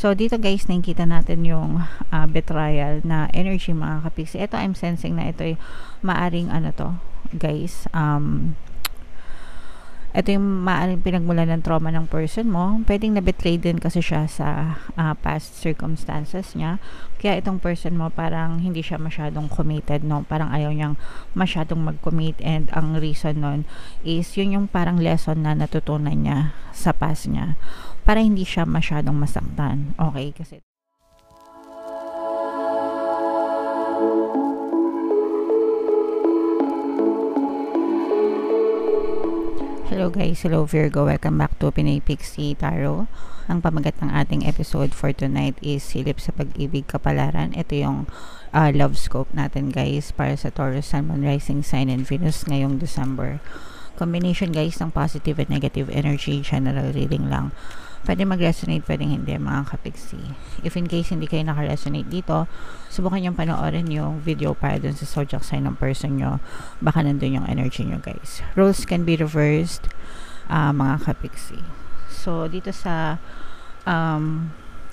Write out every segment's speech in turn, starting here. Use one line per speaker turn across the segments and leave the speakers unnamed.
So, dito guys, nakikita natin yung betrayal na energy mga kapiksi. Ito, I'm sensing na ito ay maaring ano to, guys, ito yung maaaring pinagmulan ng trauma ng person mo. Pwedeng na-betray din kasi siya sa past circumstances niya. Kaya itong person mo parang hindi siya masyadong committed, no? Parang ayaw niyang masyadong mag-commit, and ang reason nun is yun yung parang lesson na natutunan niya sa past niya para hindi siya masyadong masaktan. Okay? Kasi hello guys, hello Virgo, welcome back to Pinay Pixie Tarot. Ang pamagat ng ating episode for tonight is Silip sa Pag-ibig Kapalaran. Ito yung love scope natin guys para sa Taurus Sun, Moon, Rising Sign, and Venus ngayong December. Combination guys ng positive and negative energy, general reading lang. Pwede mag-resonate, pwedeng hindi mga kapiksi. If in case hindi kayo naka-resonate dito, subukan yung panoorin yung video para dun sa zodiac sign ng person nyo. Baka nandun yung energy nyo guys. Roles can be reversed, mga kapiksi. So, dito sa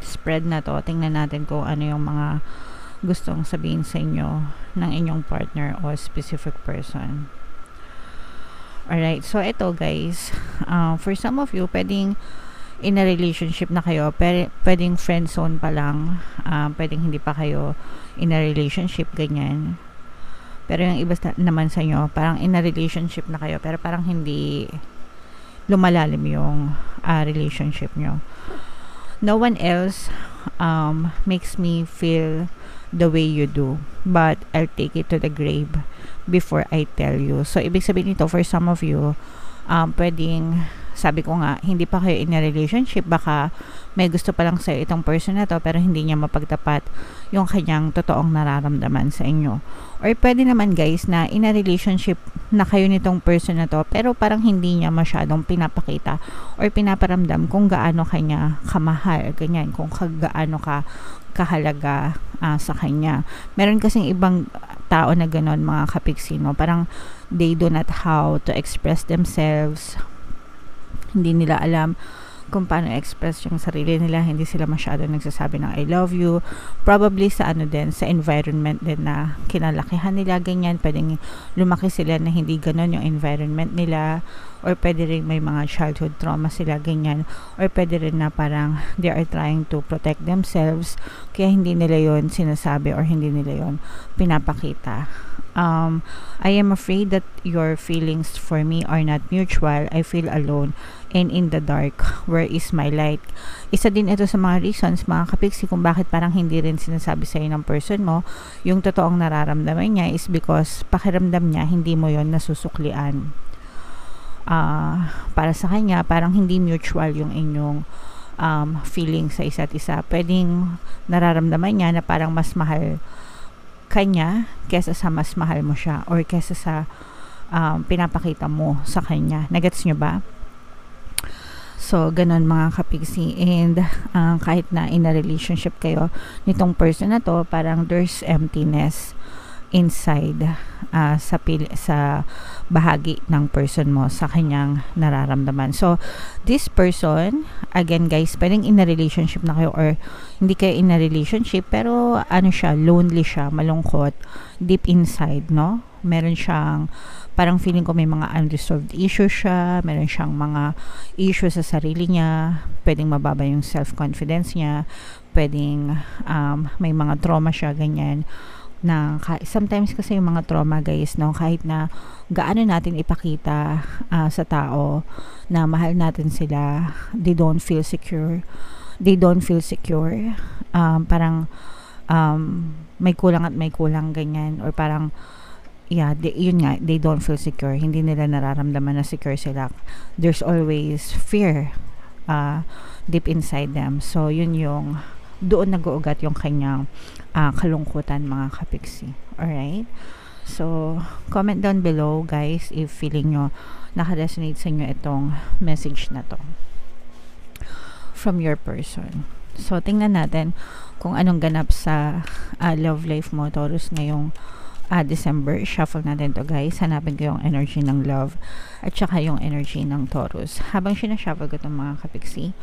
spread na to, tingnan natin kung ano yung mga gustong sabihin sa inyo ng inyong partner o specific person. Alright, so ito guys, for some of you, pwedeng in a relationship na kayo, pwedeng friend zone pa lang, pwedeng hindi pa kayo in a relationship, ganyan. Pero yung iba naman sa inyo, parang in a relationship na kayo, pero parang hindi lumalalim yung relationship nyo. No one else makes me feel the way you do, but I'll take it to the grave before I tell you. So, ibig sabihin nito, for some of you, pwedeng, sabi ko nga, hindi pa kayo in a relationship, baka may gusto pa lang sa'yo itong person na to, pero hindi niya mapagtapat yung kanyang totoong nararamdaman sa inyo. Or pwede naman guys na in a relationship na kayo nitong person na to, pero parang hindi niya masyadong pinapakita or pinaparamdam kung gaano kanya kamahal, ganyan, kung gaano ka kahalaga sa kanya. Meron kasing ibang tao na ganon mga kapiksino, parang they do not how to express themselves, hindi nila alam kung paano express yung sarili nila, hindi sila masyado nagsasabi ng I love you, probably sa ano din, sa environment din na kinalakihan nila, ganyan, pwedeng lumaki sila na hindi ganon yung environment nila, or pwede rin may mga childhood trauma sila, ganyan, or pwede rin na parang they are trying to protect themselves, kaya hindi nila yon sinasabi or hindi nila yon pinapakita. I am afraid that your feelings for me are not mutual. I feel alone and in the dark. Where is my light? Isa din ito sa mga reasons, mga kapiksi, kung bakit parang hindi rin sinasabi sa'yo ng person mo yung totoong nararamdaman niya, is because pakiramdam niya hindi mo yon nasusuklian. Para sa kanya, parang hindi mutual yung inyong feeling sa isa't isa. Pwedeng nararamdaman niya na parang mas mahal kanya kesa sa mas mahal mo siya, or kesa sa pinapakita mo sa kanya. Nagets nyo ba? So, ganun mga kapiksi. And kahit na in a relationship kayo nitong person na to, parang there's emptiness inside sa bahagi ng person mo sa kanyang nararamdaman. So, this person, again guys, pwedeng in a relationship na kayo or hindi kayo in a relationship, pero ano siya, lonely siya, malungkot, deep inside, no? Meron siyang, parang feeling ko may mga unresolved issues siya, meron siyang mga issues sa sarili niya, pwedeng mababa yung self-confidence niya, pwedeng may mga trauma siya, ganyan, na sometimes kasi yung mga trauma guys, no, kahit na gaano natin ipakita sa tao na mahal natin sila, they don't feel secure, parang may kulang at may kulang, ganyan, or parang yun nga, they don't feel secure, hindi nila nararamdaman na secure sila, there's always fear deep inside them. So yun yung doon nag-uugat yung kanyang kalungkutan mga kapiksi. Alright? So, comment down below guys if feeling nyo naka-resonate sa inyo itong message na to from your person. So, tingnan natin kung anong ganap sa love life mo, Taurus, ngayong December. Shuffle natin to guys. Hanapin ko yung energy ng love at saka yung energy ng Taurus. Habang sinashuffle ko itong mga kapiksi,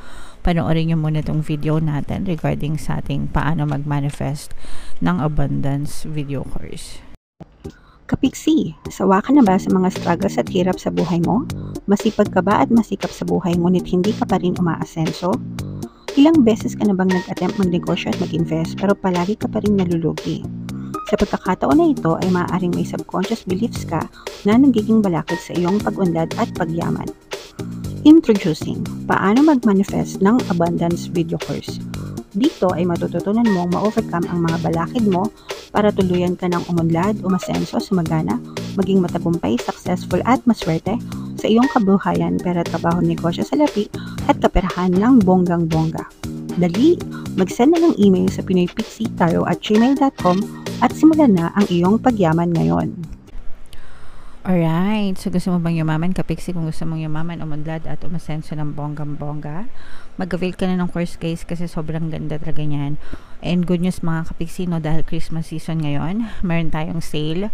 panoorin nyo muna itong video natin regarding sa ating paano mag-manifest ng abundance video course.
Kapiksi, sawa ka na ba sa mga struggles at hirap sa buhay mo? Masipag ka ba at masikap sa buhay ngunit hindi ka pa rin umaasenso? Ilang beses ka na bang nag-attempt magnegosyo at mag-invest pero palagi ka pa rin nalulugi? Sa pagkakataon na ito ay maaaring may subconscious beliefs ka na nagiging balakid sa iyong pag-unlad at pagyaman. Introducing, paano mag-manifest ng abundance video course. Dito ay matututunan mong ma-overcome ang mga balakid mo para tuluyan ka ng umunlad, umasenso, sumagana, maging matagumpay, successful at maswerte sa iyong kabuhayan, pera, trabaho, negosyo, salapi at kaperahan ng bonggang-bongga. Dali, mag-send na ng email sa pinoypixie@gmail.com at simulan na ang iyong pagyaman ngayon.
Alright, so gusto mo bang yumaman, kapiksi? Kung gusto mong yumaman, umunlad at umasenso ng bonggang-bongga, mag-avail ka na ng course guys kasi sobrang ganda talaga niyan. And good news mga kapiksi, no, dahil Christmas season ngayon, meron tayong sale.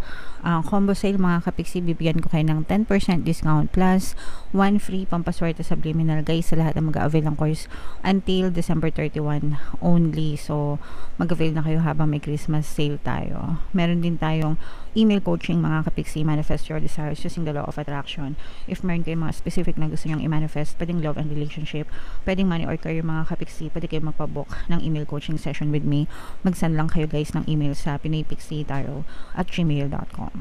Combo sale mga kapiksi, bibigyan ko kayo ng 10% discount plus 1 free pampaswerte subliminal guys sa lahat ng mag-avail ng course until December 31 only. So, mag-avail na kayo habang may Christmas sale tayo. Meron din tayong email coaching mga kapiksi, manifest your desires using the law of attraction. If meron kayong mga specific na gusto nyong i-manifest, pwedeng love and relationship, pwedeng money or career mga kapiksi, pwede kayong magpabook ng email coaching session with me. Mag-send lang kayo guys ng email sa pinoypixie@gmail.com.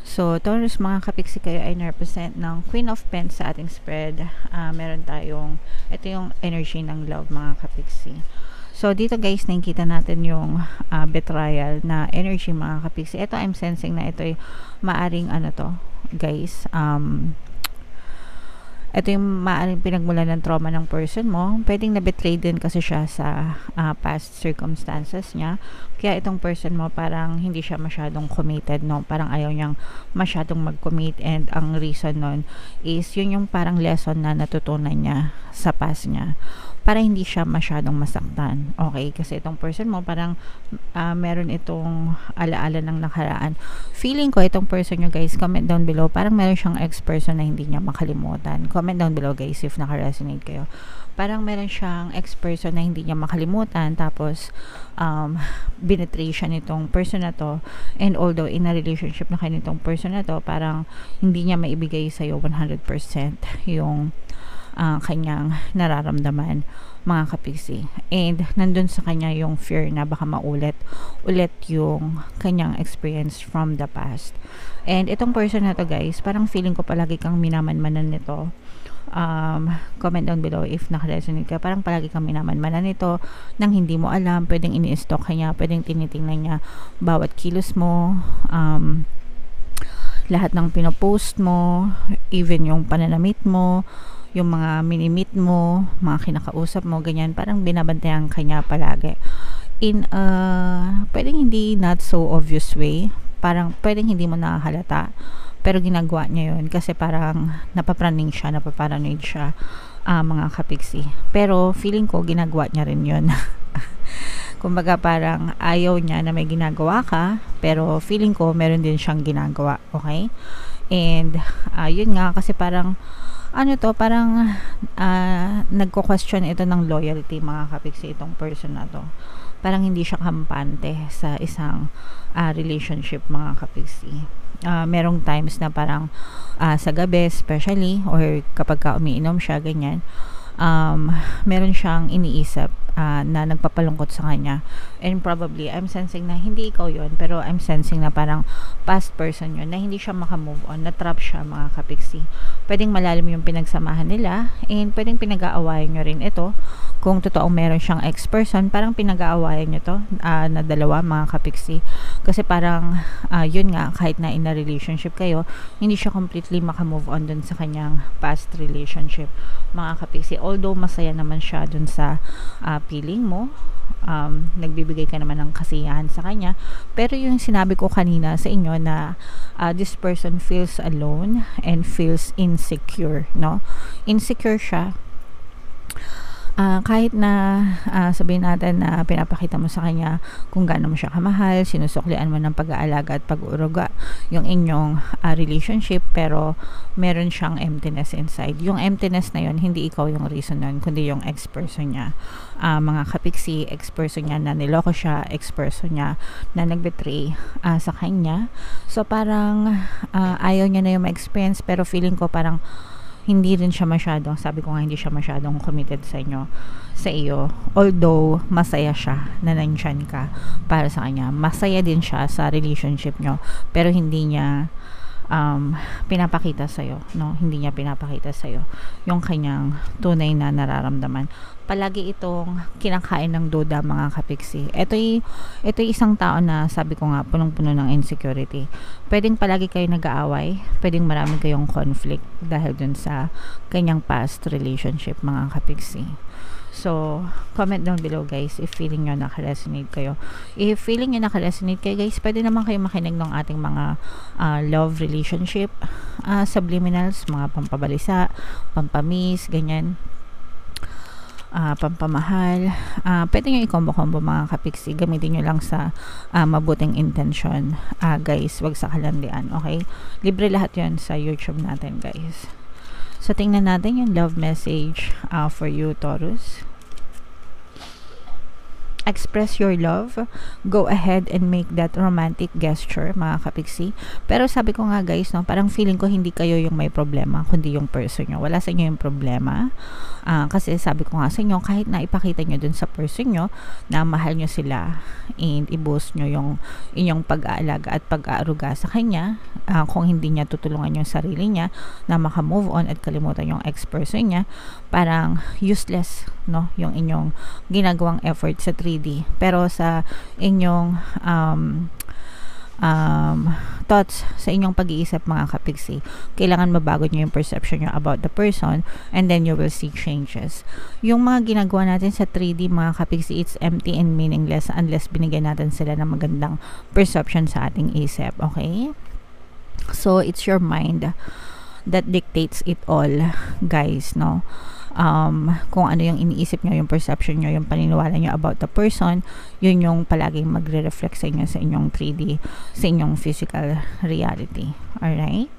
So, Taurus mga kapiksi, kayo ay na-represent ng Queen of Pentacles sa ating spread. Meron tayong, ito yung energy ng love mga kapiksi. So, dito guys, nakikita natin yung betrayal na energy mga kapiksi. Ito, I'm sensing na ito ay maaring ano to, guys, ito yung maaaring pinagmulan ng trauma ng person mo. Pwedeng na-betray din kasi siya sa past circumstances niya. Kaya itong person mo parang hindi siya masyadong committed, no? Parang ayaw niyang masyadong mag-commit, and ang reason nun is yun yung parang lesson na natutunan niya sa past niya para hindi siya masyadong masaktan. Okay? Kasi itong person mo parang meron itong alaala ng nakaraan. Feeling ko itong person nyo guys, comment down below, parang meron siyang ex-person na hindi niya makalimutan. Comment down below guys if naka-resonate kayo. Parang meron siyang ex-person na hindi niya makalimutan, tapos binetray siya nitong person na to, and although in a relationship na kayo nitong person na to, parang hindi niya maibigay sa'yo 100% yung kanyang nararamdaman mga kapiksi, and nandun sa kanya yung fear na baka maulit yung kanyang experience from the past. And itong person na to guys, parang feeling ko palagi kang minamanmanan nito. Comment down below if nakaresonate ka. Parang palagi kang minamanmanan nito nang hindi mo alam. Pwedeng ini-stalk ka niya, pwedeng tinitingnan niya bawat kilos mo, lahat ng pinopost mo, even yung pananamit mo, yung mga minimit mo, mga kinakausap mo, ganyan, parang binabantayan ka niya palagi. In pwedeng hindi not so obvious way, parang pwedeng hindi mo nakahalata, pero ginagawa niya yun kasi parang napapraning siya, napaparanoid siya mga kapiksi. Pero feeling ko ginagawa niya rin yun. Kumbaga parang ayaw niya na may ginagawa ka, pero feeling ko meron din siyang ginagawa. Okay? And yun nga, kasi parang ano to, parang nagko-question ito ng loyalty mga kapiksi, itong person na to. Parang hindi siya kampante sa isang relationship mga kapiksi. Merong times na parang sa gabi especially, or kapag ka umiinom siya, ganyan, meron siyang iniisip na nagpapalungkot sa kanya, and probably I'm sensing na hindi ikaw yon, pero I'm sensing na parang past person yon, na hindi siya makamove on, na-trap siya mga kapiksi. Pwedeng malalim yung pinagsamahan nila, and pwedeng pinag-aawayan nyo rin ito. Kung totoong meron siyang ex-person, parang pinag-aawayan nyo to na dalawa mga kapiksi, kasi parang yun nga, kahit na in a relationship kayo, hindi siya completely makamove on dun sa kanyang past relationship mga kapiksi. Although masaya naman siya dun sa feeling mo, nagbibigay ka naman ng kasiyahan sa kanya, pero yung sinabi ko kanina sa inyo na this person feels alone and feels insecure, no? Insecure siya kahit na sabihin natin na pinapakita mo sa kanya kung gaano mo siya kamahal, sinusuklian mo ng pag-aalaga at pag-uuruga yung inyong relationship, pero meron siyang emptiness inside. Yung emptiness na yun, hindi ikaw yung reason nun, kundi yung ex-person niya. Mga kapiksi, ex-person niya na niloko siya, ex-person niya na nag-betray sa kanya. So parang ayaw niya na yung ma-experience, pero feeling ko parang hindi rin siya masyadong, sabi ko nga, hindi siya masyadong committed sa iyo. Although, masaya siya na nandyan ka para sa kanya. Masaya din siya sa relationship nyo, pero hindi niya pinapakita sa'yo, no? Hindi niya pinapakita sa'yo yung kanyang tunay na nararamdaman. Palagi itong kinakain ng duda, mga kapiksi. Ito'y isang tao na, sabi ko nga, punong-puno ng insecurity. Pwedeng palagi kayo nag-aaway, pwedeng marami kayong conflict dahil dun sa kanyang past relationship, mga kapiksi. So, comment down below guys if feeling nyo naka-resonate kayo. If feeling nyo naka-resonate kayo guys, pwede naman kayo makinig ng ating mga love relationship, subliminals, mga pampabalisa, pampamiss, ganyan, pampamahal. Pwede nyo i-combo-combo, mga kapiksi. Gamitin nyo lang sa mabuting intention, guys. Wag sa kalandian, okay? Libre lahat yon sa YouTube natin, guys. So, tingnan natin yung love message for you, Taurus. Express your love. Go ahead and make that romantic gesture, mga kapiksi. Pero sabi ko nga guys, no, parang feeling ko hindi kayo yung may problema, kundi yung person nyo. Wala sa inyo yung problema. Kasi sabi ko nga sa inyo, kahit na ipakita nyo dun sa person nyo na mahal nyo sila and i-boost nyo yung inyong pag-aalaga at pag-aaruga sa kanya, kung hindi niya tutulungan yung sarili niya na maka-move on at kalimutan yung ex-person niya, parang useless, no, yung inyong ginagawang effort sa 3D. Pero sa inyong thoughts, sa inyong pag-iisip, mga kapiksi, kailangan mabago nyo yung perception nyo about the person, and then you will see changes. Yung mga ginagawa natin sa 3D, mga kapiksi, it's empty and meaningless unless binigyan natin sila ng magandang perception sa ating isip, okay? So it's your mind that dictates it all, guys, no? Kung ano yung iniisip nyo, yung perception nyo, yung paniniwala nyo about the person, yun yung palaging magre-reflect sa inyo sa inyong 3D, sa inyong physical reality. Alright?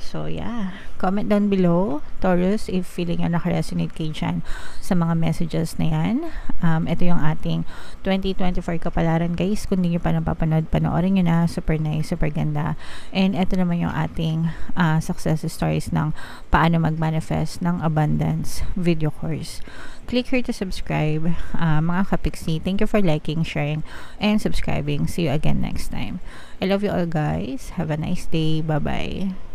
So, yeah. Comment down below, Taurus, if feeling nyo naka-resonate kayo dyan sa mga messages na yan. Ito yung ating 2024 kapalaran, guys. Kung hindi nyo pa napapanood, panoorin nyo na. Super nice, super ganda. And ito naman yung ating success stories ng paano mag-manifest ng abundance video course. Click here to subscribe, mga kapiksi. Thank you for liking, sharing, and subscribing. See you again next time. I love you all, guys. Have a nice day. Bye-bye.